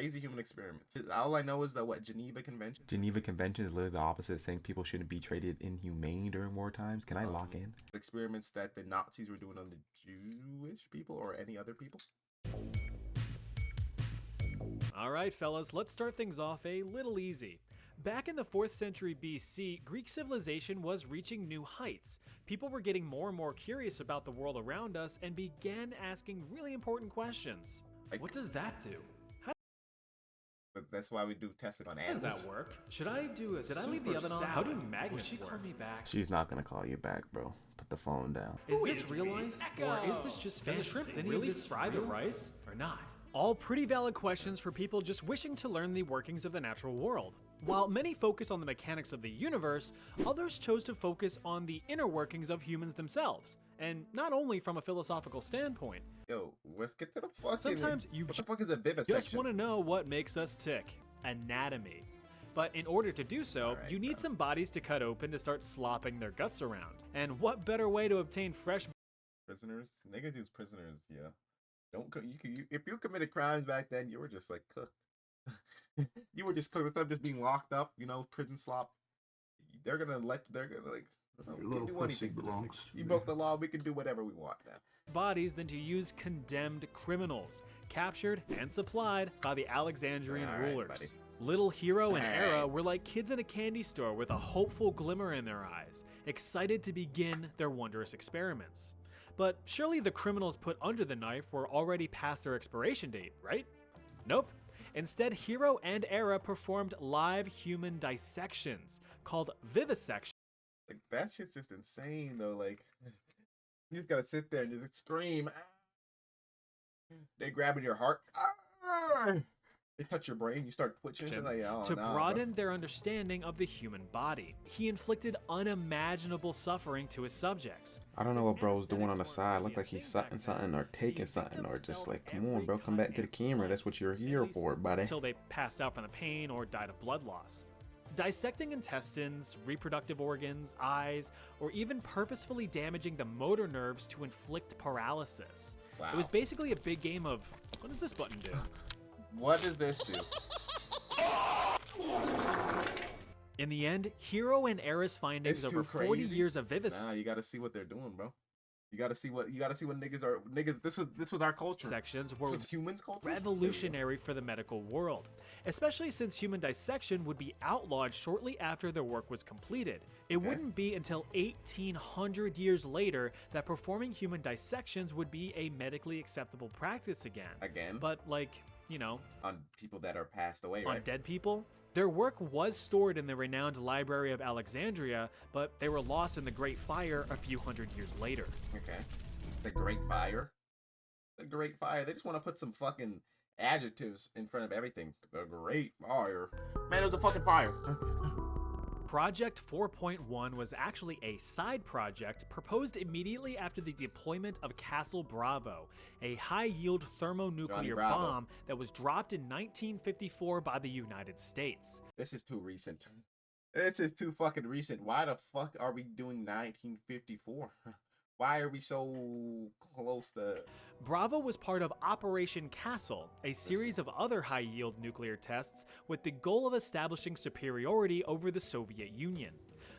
crazy human experiments. All I know is that what Geneva Convention. Geneva Convention is literally the opposite, saying people shouldn't be treated inhumane during war times. Can I lock in? Experiments that the Nazis were doing on the Jewish people or any other people. Alright fellas, let's start things off a little easy. Back in the 4th century BC, Greek civilization was reaching new heights. People were getting more and more curious about the world around us and began asking really important questions. Like, what does that do? But that's why we do testing on How animals. does that work? Should I do a Did I leave the oven on? How do magnets work? Call me back? She's not gonna call you back, bro. Put the phone down. Is this real life? Or is this just fantasy? Do the shrimps really fry the rice? Or not? All pretty valid questions for people just wishing to learn the workings of the natural world. While many focus on the mechanics of the universe, others chose to focus on the inner workings of humans themselves, and not only from a philosophical standpoint. Yo, let's get to the fucking. Sometimes you what the fuck is a vivisection? just want to know what makes us tick. Anatomy. But in order to do so, you need some bodies to cut open to start slopping their guts around. And what better way to obtain fresh prisoners? Niggas use prisoners, yeah. If you committed crimes back then, you were just like cooked. You were just cooked instead of just being locked up, you know, prison slop. They're gonna like, we can do anything to this nigga. You broke the law, we can do whatever we want now. bodies than to use condemned criminals, captured and supplied by the Alexandrian rulers. Buddy. Little Hero and Era were like kids in a candy store with a hopeful glimmer in their eyes, excited to begin their wondrous experiments. But surely the criminals put under the knife were already past their expiration date, right? Nope. Instead, Hero and Era performed live human dissections, called vivisection. Like, that shit's just insane, though. Like, you just gotta sit there and just scream. They grabbing your heart. They touch your brain, you start twitching. Like, to broaden their understanding of the human body. He inflicted unimaginable suffering to his subjects. I don't know what bro's doing on the side. Look like he's sucking something or taking something or just like, come on, bro, come back to the camera. That's what you're here for, buddy. Until they passed out from the pain or died of blood loss. Dissecting intestines, reproductive organs, eyes, or even purposefully damaging the motor nerves to inflict paralysis. Wow. It was basically a big game of, what does this button do? What does this do? In the end, Hero and Era's findings over 40 years of vivisection. Nah, you gotta see what they're doing, bro. You gotta see what niggas are. Niggas, this was our culture. Sections were humans' culture. Revolutionary for the medical world, especially since human dissection would be outlawed shortly after their work was completed. It wouldn't be until 1800 years later that performing human dissections would be a medically acceptable practice again. But like, you know, on people that are passed away, on dead people. Their work was stored in the renowned Library of Alexandria, but they were lost in the Great Fire a few hundred years later. Okay. The Great Fire? The Great Fire. They just want to put some fucking adjectives in front of everything. The Great Fire. Man, it was a fucking fire. Project 4.1 was actually a side project proposed immediately after the deployment of Castle Bravo, a high-yield thermonuclear bomb that was dropped in 1954 by the United States. This is too recent. This is too fucking recent. Why the fuck are we doing 1954? Why are we so close to... Bravo was part of Operation Castle, a series of other high-yield nuclear tests with the goal of establishing superiority over the Soviet Union.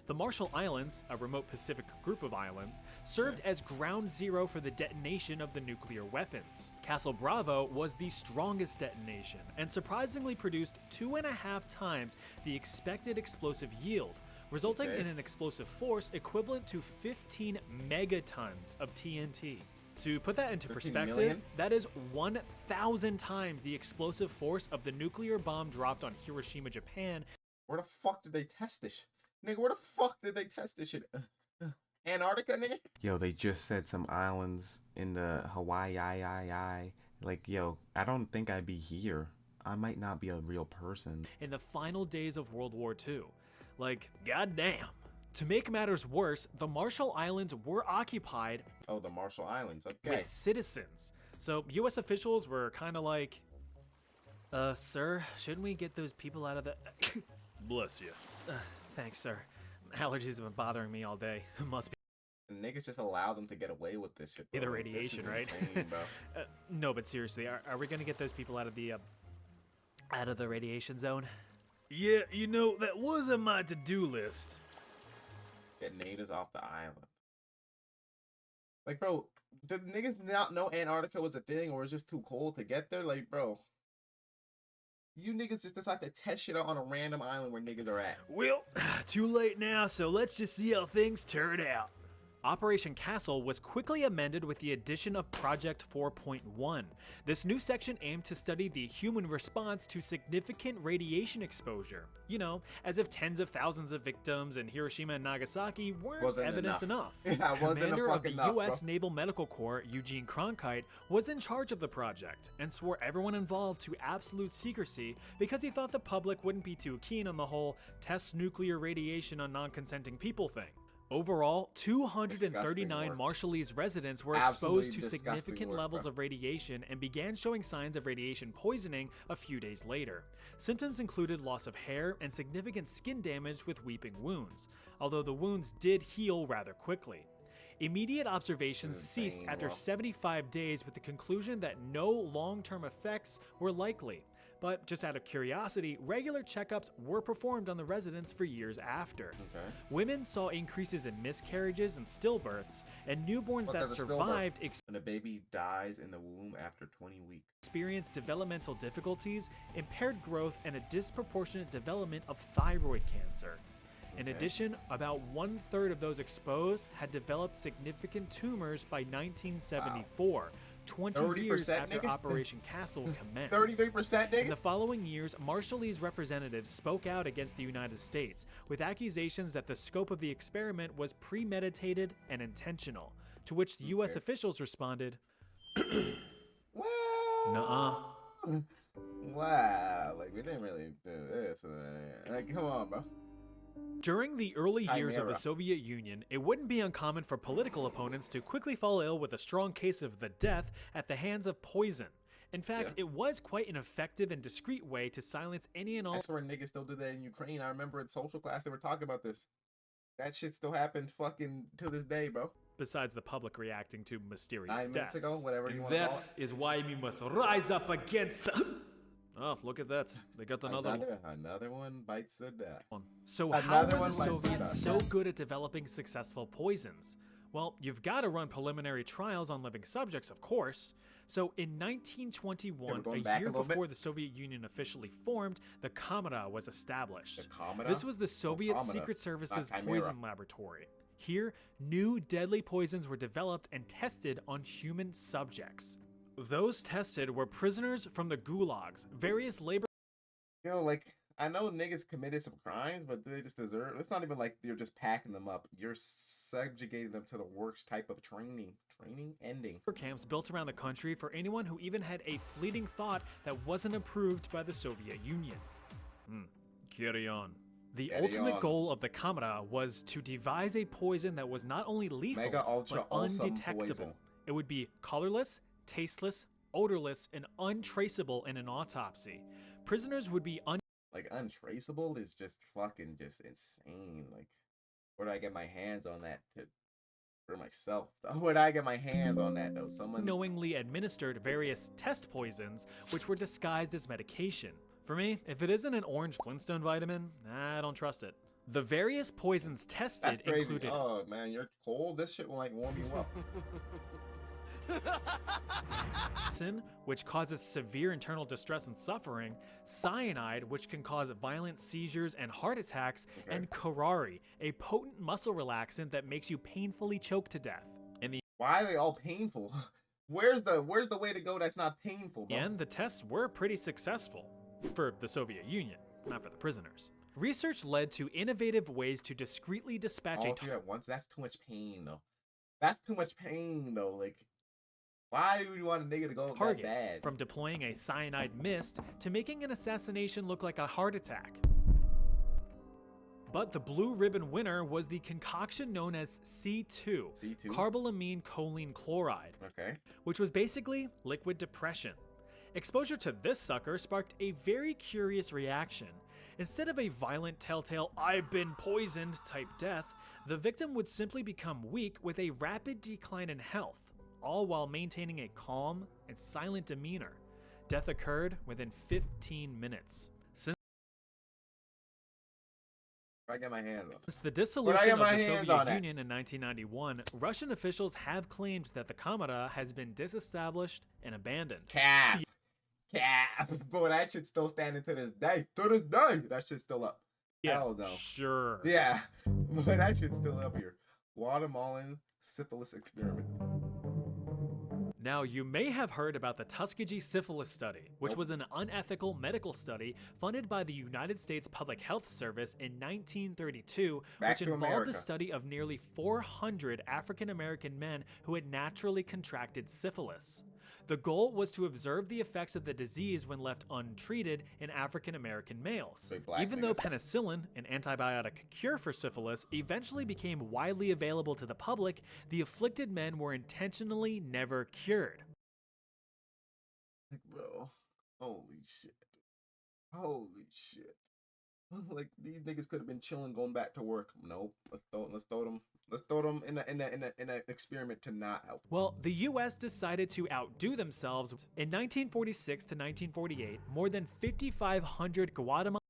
The Marshall Islands, a remote Pacific group of islands, served as ground zero for the detonation of the nuclear weapons. Castle Bravo was the strongest detonation and surprisingly produced 2.5 times the expected explosive yield, resulting in an explosive force equivalent to 15 megatons of TNT. To put that into perspective, that is 1,000 times the explosive force of the nuclear bomb dropped on Hiroshima, Japan. Where the fuck did they test this? Nigga, where the fuck did they test this shit? Antarctica, nigga? Yo, they just said some islands in the Hawaii. Like, yo, I don't think I'd be here. I might not be a real person. In the final days of World War II. Like, goddamn. To make matters worse, the Marshall Islands were occupied. Oh, the Marshall Islands, okay. With citizens. So US officials were kind of like, sir, shouldn't we get those people out of the... Bless you. Thanks, sir. Allergies have been bothering me all day. Must be... And niggas just allow them to get away with this shit, bro. The radiation, right? Insane, bro. No, but seriously, are we gonna get those people out of the out of the radiation zone. Yeah, you know, that was on my to-do list. Get natives off the island. Like, bro, did niggas not know Antarctica was a thing, or it's just too cold to get there? Like, bro, you niggas just decide to test shit out on a random island where niggas are at. Well, too late now, so let's just see how things turn out. Operation Castle was quickly amended with the addition of Project 4.1. This new section aimed to study the human response to significant radiation exposure. You know, as if tens of thousands of victims in Hiroshima and Nagasaki weren't Wasn't evidence enough. Yeah, wasn't Commander of the enough, U.S. bro. Naval Medical Corps, Eugene Cronkite, was in charge of the project and swore everyone involved to absolute secrecy because he thought the public wouldn't be too keen on the whole test nuclear radiation on non-consenting people thing. Overall, 239 work. Marshallese residents were Absolutely exposed to disgusting significant work, levels bro. of radiation and began showing signs of radiation poisoning a few days later. Symptoms included loss of hair and significant skin damage with weeping wounds, although the wounds did heal rather quickly. Immediate observations ceased Insane, after bro. 75 days with the conclusion that no long-term effects were likely. But just out of curiosity, regular checkups were performed on the residents for years after. Okay. Women saw increases in miscarriages and stillbirths, and newborns What that does a stillbirth? survived When a baby dies in the womb after 20 weeks. experienced developmental difficulties, impaired growth, and a disproportionate development of thyroid cancer. In Okay. addition, about 1/3 of those exposed had developed significant tumors by 1974, 20 years 30%, after nigga? Operation Castle commenced. 33%, In nigga? the following years, Marshallese representatives spoke out against the United States with accusations that the scope of the experiment was premeditated and intentional, to which the U.S. Okay. officials responded, Well, "Nuh-uh." wow, like we didn't really do this. Like, come on, bro. During the early years of the Chimera. Soviet Union, it wouldn't be uncommon for political opponents to quickly fall ill with a strong case of the death at the hands of poison. In fact, Yeah. it was quite an effective and discreet way to silence any and all I swear niggas still do that in Ukraine. I remember in social class they were talking about this. That shit still happened fucking to this day, bro. besides the public reacting to mysterious 9 minutes deaths. ago, whatever you And want to call that it. is why we must rise up against. Oh, look at that! They got Another one bites the dust. one. So how Another were one the bites the Soviets dust. so good at developing successful poisons? Well, you've got to run preliminary trials on living subjects, of course. So in 1921, going a back a year little bit. before the Soviet Union officially formed, the Kamera was established. The Kamera? This was the Soviet Kamera, Secret Service's not Chimera. poison laboratory. Here, new deadly poisons were developed and tested on human subjects. Those tested were prisoners from the gulags, various labor You know, like, I know niggas committed some crimes, but they just deserve. It's not even like you're just packing them up. You're subjugating them to the worst type of training. Ending. camps built around the country for anyone who even had a fleeting thought that wasn't approved by the Soviet Union. Carry on. The Carry ultimate on. goal of the Kamera was to devise a poison that was not only lethal, Mega ultra but awesome undetectable. poison. It would be colorless, tasteless, odorless, and untraceable in an autopsy. Prisoners would be Like, untraceable is just fucking just insane. Like, where do I get my hands on that for myself? Where do I get my hands on that, though? Someone. unknowingly administered various test poisons, which were disguised as medication. For me, if it isn't an orange Flintstone vitamin, I don't trust it. The various poisons That's tested crazy. included Oh, man, you're cold? This shit will, like, warm you up. Sin, which causes severe internal distress and suffering, cyanide, which can cause violent seizures and heart attacks, Okay. and curare, a potent muscle relaxant that makes you painfully choke to death. In the Why are they all painful? Where's the way to go that's not painful, bro? end, the tests were pretty successful for the Soviet Union, not for the prisoners. Research led to innovative ways to discreetly dispatch All a three at once. That's too much pain, though. That's too much pain, though. Like, why do you want a nigga to go that target, bad? from deploying a cyanide mist to making an assassination look like a heart attack. But the blue ribbon winner was the concoction known as C2, C2? carbolamine choline chloride, Okay. which was basically liquid depression. Exposure to this sucker sparked a very curious reaction. Instead of a violent telltale "I've been poisoned" type death, the victim would simply become weak with a rapid decline in health, all while maintaining a calm and silent demeanor. Death occurred within 15 minutes. I get my hands on. Since the dissolution get of my the hands Soviet on it. Union in 1991, Russian officials have claimed that the Kamera has been disestablished and abandoned. Cap. Bro, that shit's still standing to this day. To this day, that shit's still up. Hell no. Sure. Yeah, but that shit's still up here. Guatemalan syphilis experiment. Now, you may have heard about the Tuskegee syphilis study, which was an unethical medical study funded by the United States Public Health Service in 1932, Back which to involved America. the study of nearly 400 African American men who had naturally contracted syphilis. The goal was to observe the effects of the disease when left untreated in African American males. Big black Even though niggas. penicillin, an antibiotic cure for syphilis, eventually became widely available to the public, the afflicted men were intentionally never cured. Like, bro, holy shit. Holy shit. Like, these niggas could have been chilling, going back to work. Nope. Let's throw them in an experiment to not help. Well, the US decided to outdo themselves. In 1946 to 1948, more than 5,500 Guatemalan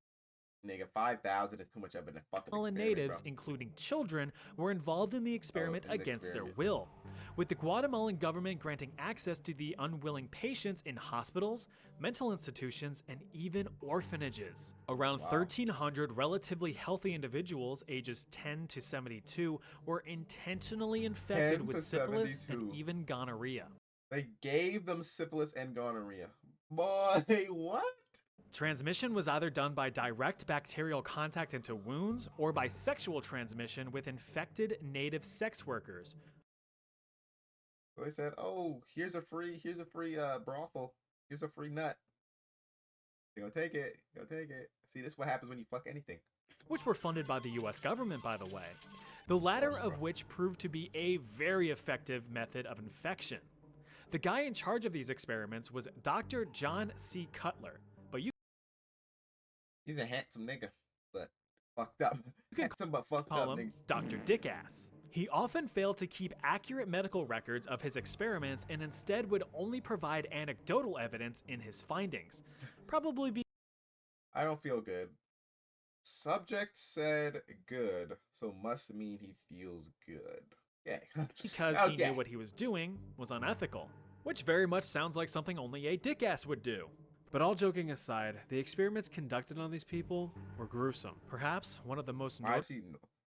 Nigga, 5,000 is too much of a fucking experiment, natives, bro. including children, were involved in the experiment in the against experiment. their will, with the Guatemalan government granting access to the unwilling patients in hospitals, mental institutions, and even orphanages. Around Wow. 1,300 relatively healthy individuals ages 10 to 72 were intentionally infected 10 with to syphilis 72. and even gonorrhea. They gave them syphilis and gonorrhea. Boy, what? Transmission was either done by direct bacterial contact into wounds or by sexual transmission with infected native sex workers. So they said, "Oh, here's a free brothel. Here's a free nut. You go take it. Go take it." See, this is what happens when you fuck anything. Which were funded by the US government, by the way. The latter course, of bro. which proved to be a very effective method of infection. The guy in charge of these experiments was Dr. John C. Cutler, but you He's a handsome nigga, but fucked up. can Handsome but fucked call up him nigga. Dr. Dickass. He often failed to keep accurate medical records of his experiments and instead would only provide anecdotal evidence in his findings, probably be I don't feel good. Subject said good, so must mean he feels good. Yeah. because he knew what he was doing was unethical, which very much sounds like something only a dickass would do. But all joking aside, the experiments conducted on these people were gruesome. Perhaps one of the most I see.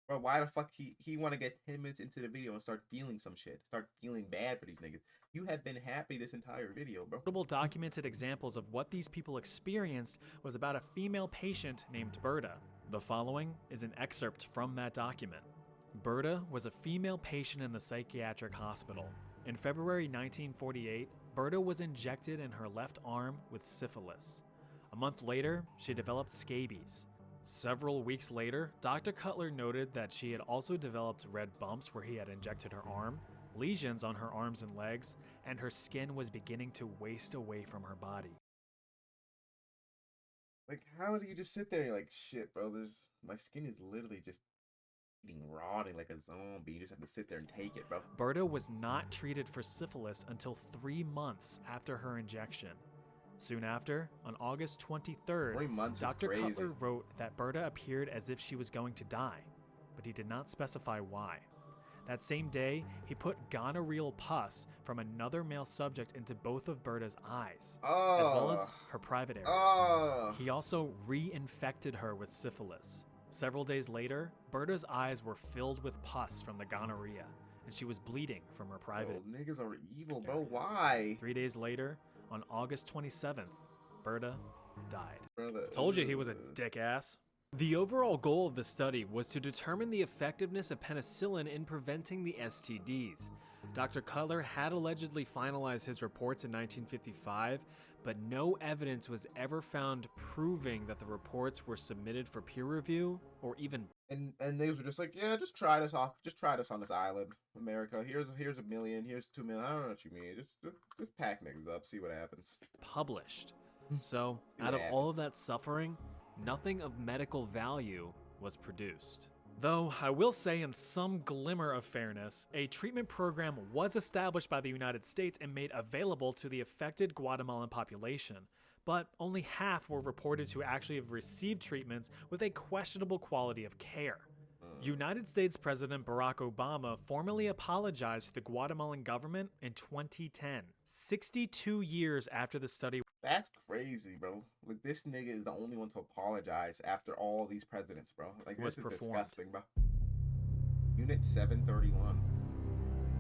Bro, why the fuck he want to get 10 minutes into the video and start feeling some shit? Start feeling bad for these niggas. You have been happy this entire video, bro. notable documented examples of what these people experienced was about a female patient named Berta. The following is an excerpt from that document. Berta was a female patient in the psychiatric hospital. In February 1948, Berta was injected in her left arm with syphilis. A month later, she developed scabies. Several weeks later, Dr. Cutler noted that she had also developed red bumps where he had injected her arm, lesions on her arms and legs, and her skin was beginning to waste away from her body. Like, how do you just sit there and you're like, shit, bro, my skin is literally just eating rotting like a zombie. You just have to sit there and take it, bro. Berta was not treated for syphilis until 3 months after her injection. Soon after, on August 23rd, 3 months Dr. is crazy. Cutler wrote that Berta appeared as if she was going to die, but he did not specify why. That same day, he put gonorrheal pus from another male subject into both of Berta's eyes, as well as her private areas. He also reinfected her with syphilis. Several days later, Berta's eyes were filled with pus from the gonorrhea, and she was bleeding from her private. Bro, niggas are evil, bro. Why? 3 days later, on August 27th, Berta died. Brother, Told you he was a dick ass. The overall goal of the study was to determine the effectiveness of penicillin in preventing the STDs. Dr. Cutler had allegedly finalized his reports in 1955, but no evidence was ever found proving that the reports were submitted for peer review or even And niggas were just like, yeah, just try this off. Just try this on this island, America. Here's $1 million. Here's $2 million. I don't know what you mean. Just pack niggas up. See what happens. published. So, See out what of all of happens. that suffering, nothing of medical value was produced. Though I will say, in some glimmer of fairness, a treatment program was established by the United States and made available to the affected Guatemalan population, but only half were reported to actually have received treatments with a questionable quality of care. United States President Barack Obama formally apologized to the Guatemalan government in 2010, 62 years after the study. That's crazy, bro. Like, this nigga is the only one to apologize after all these presidents, bro. Like, Was this is performed. disgusting, bro. Unit 731.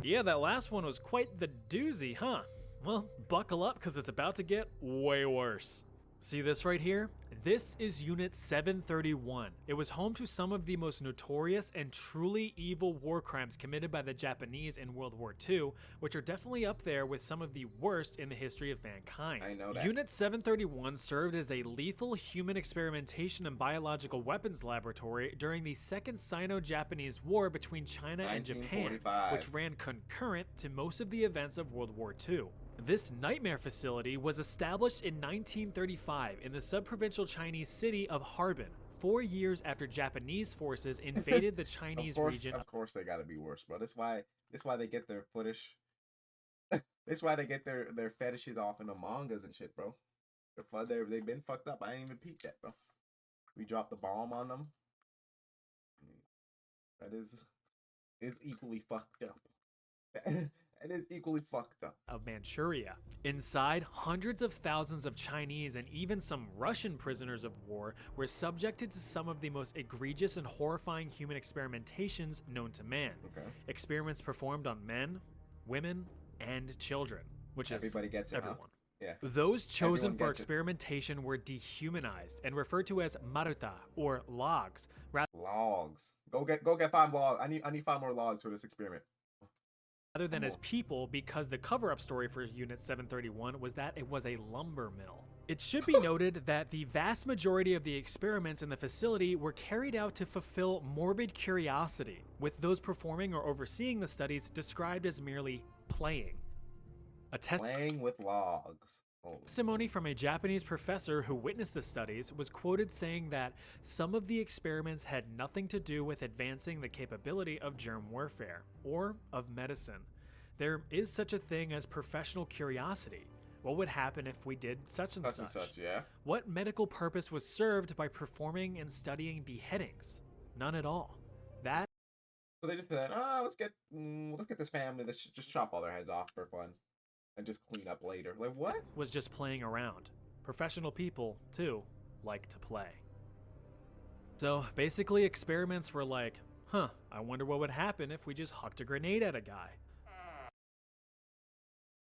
Yeah, that last one was quite the doozy, huh? Well, buckle up because it's about to get way worse. See this right here? This is Unit 731. It was home to some of the most notorious and truly evil war crimes committed by the Japanese in World War II, which are definitely up there with some of the worst in the history of mankind. I know that. Unit 731 served as a lethal human experimentation and biological weapons laboratory during the Second Sino-Japanese War between China and Japan, 1945. which ran concurrent to most of the events of World War II. This nightmare facility was established in 1935 in the sub-provincial Chinese city of Harbin, 4 years after Japanese forces invaded the Chinese region. Of course, they gotta be worse, bro. That's why they get their footage. That's why they get their fetishes off in the mangas and shit, bro. They've been fucked up. I ain't even peeped that, bro. We dropped the bomb on them. That is equally fucked up. It is equally fucked up. Of Manchuria. Inside, hundreds of thousands of Chinese and even some Russian prisoners of war were subjected to some of the most egregious and horrifying human experimentations known to man. Okay. Experiments performed on men, women, and children, which Everybody is gets it, huh? everyone. Yeah. Those chosen Everyone for gets it. experimentation were dehumanized and referred to as maruta, or logs, Logs. Go get 5 logs. I need 5 more logs for this experiment. rather than Come as on. people, because the cover-up story for Unit 731 was that it was a lumber mill. It should be noted that the vast majority of the experiments in the facility were carried out to fulfill morbid curiosity, with those performing or overseeing the studies described as merely playing. A Playing with logs. Oh. testimony from a Japanese professor who witnessed the studies was quoted saying that some of the experiments had nothing to do with advancing the capability of germ warfare or of medicine. There is such a thing as professional curiosity. What would happen if we did such and Such such? and such, yeah. What medical purpose was served by performing and studying beheadings? None at all. That So they just said, let's get this family. Let's just chop all their heads off for fun, and just clean up later. Like, what? was just playing around. Professional people, too, like to play. So basically, experiments were like, I wonder what would happen if we just hucked a grenade at a guy.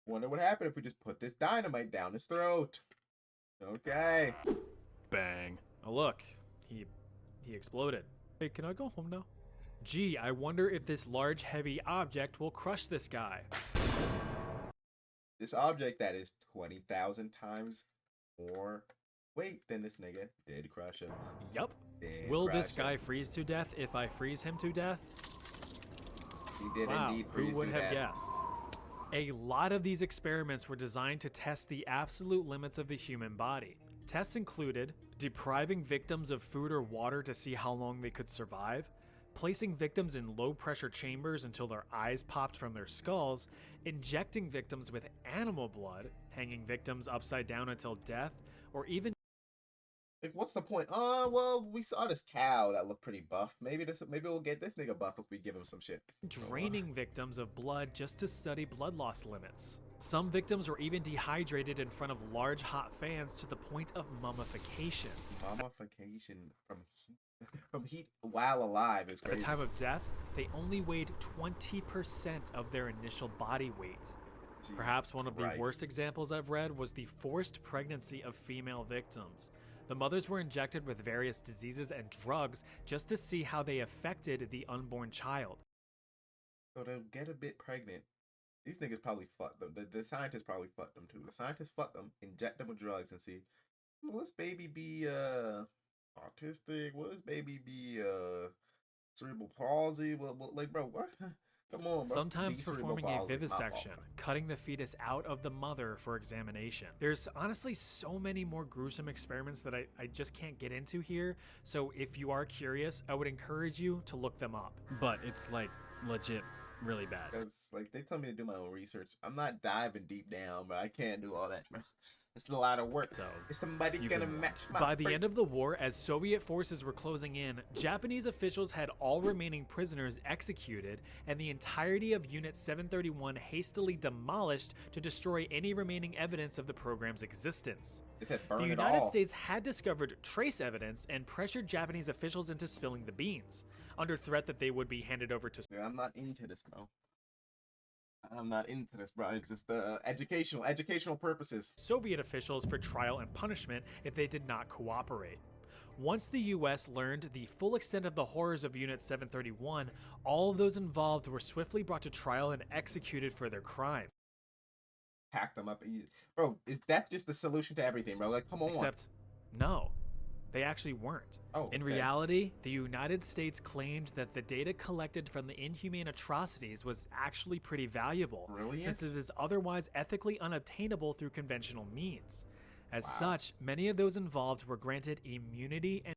Wonder what happened if we just put this dynamite down his throat. Okay. Bang. Oh, look, he exploded. Hey, can I go home now? Gee, I wonder if this large, heavy object will crush this guy. This object that is 20,000 times more weight than this nigga did crush him. Yup. Did Will crush this him. guy freeze to death if I freeze him to death? He did Wow, indeed who freeze would to have death. guessed? A lot of these experiments were designed to test the absolute limits of the human body. Tests included depriving victims of food or water to see how long they could survive, placing victims in low-pressure chambers until their eyes popped from their skulls, injecting victims with animal blood, hanging victims upside down until death, or even Like, what's the point? Well, we saw this cow that looked pretty buff. Maybe we'll get this nigga buff if we give him some shit. draining victims of blood just to study blood loss limits. Some victims were even dehydrated in front of large hot fans to the point of mummification. Mummification from heat while alive is At crazy. the time of death, they only weighed 20% of their initial body weight. Jesus Perhaps one of the Christ. worst examples I've read was the forced pregnancy of female victims. The mothers were injected with various diseases and drugs just to see how they affected the unborn child. So to get a bit pregnant, these niggas probably fucked them. The scientists probably fucked them too. The scientists fucked them, inject them with drugs, and see, will this baby be autistic? Will this baby be cerebral palsy? Well, like, bro, what? Come on, bro. sometimes These are the performing a balls, it's my fault. vivisection, cutting the fetus out of the mother for examination. There's honestly so many more gruesome experiments that I just can't get into here, so if you are curious, I would encourage you to look them up. But it's like legit really bad. Because like they tell me to do my own research. I'm not diving deep down, but I can't do all that, bro. It's a lot of work. So, Is somebody you've gonna been warned. match my By the brain? end of the war, as Soviet forces were closing in, Japanese officials had all remaining prisoners executed, and the entirety of Unit 731 hastily demolished to destroy any remaining evidence of the program's existence. It said The burn it United all. States had discovered trace evidence and pressured Japanese officials into spilling the beans, under threat that they would be handed over to Dude, I'm not into this, bro. I'm not into this, bro. It's just educational purposes. Soviet officials for trial and punishment if they did not cooperate. Once the US learned the full extent of the horrors of Unit 731, all of those involved were swiftly brought to trial and executed for their crimes. Pack them up, bro. Is that just the solution to everything, bro? Like, come on. Except, no, they actually weren't. Oh, In okay. reality, the United States claimed that the data collected from the inhumane atrocities was actually pretty valuable, Brilliant. since it is otherwise ethically unobtainable through conventional means. As Wow. such, many of those involved were granted immunity and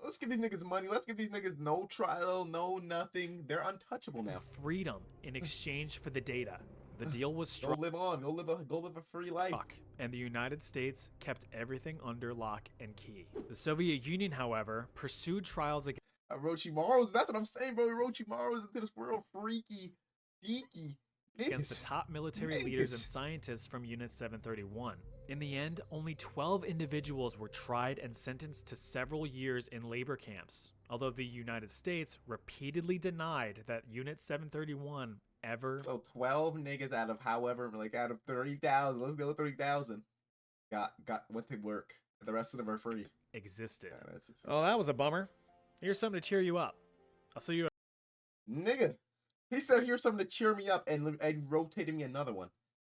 Let's give these niggas money. Let's give these niggas no trial, no nothing. They're untouchable now. freedom in exchange for the data. The deal was Go struck, live on. Go live a free life. and the United States kept everything under lock and key. The Soviet Union, however, pursued trials against Orochimaru's. That's what I'm saying, bro. Orochimaru's into this world freaky, geeky. against the niggas. top military leaders and Niggas. scientists from Unit 731. In the end, only 12 individuals were tried and sentenced to several years in labor camps, although the United States repeatedly denied that Unit 731 ever So 12 niggas out of however, like out of 30,000. Let's go 30,000. Went to work. The rest of them are free. existed. Yeah, that's just, Oh, that was a bummer. Here's something to cheer you up. I'll see you nigga. He said, "Here's something to cheer me up," and rotated me another one.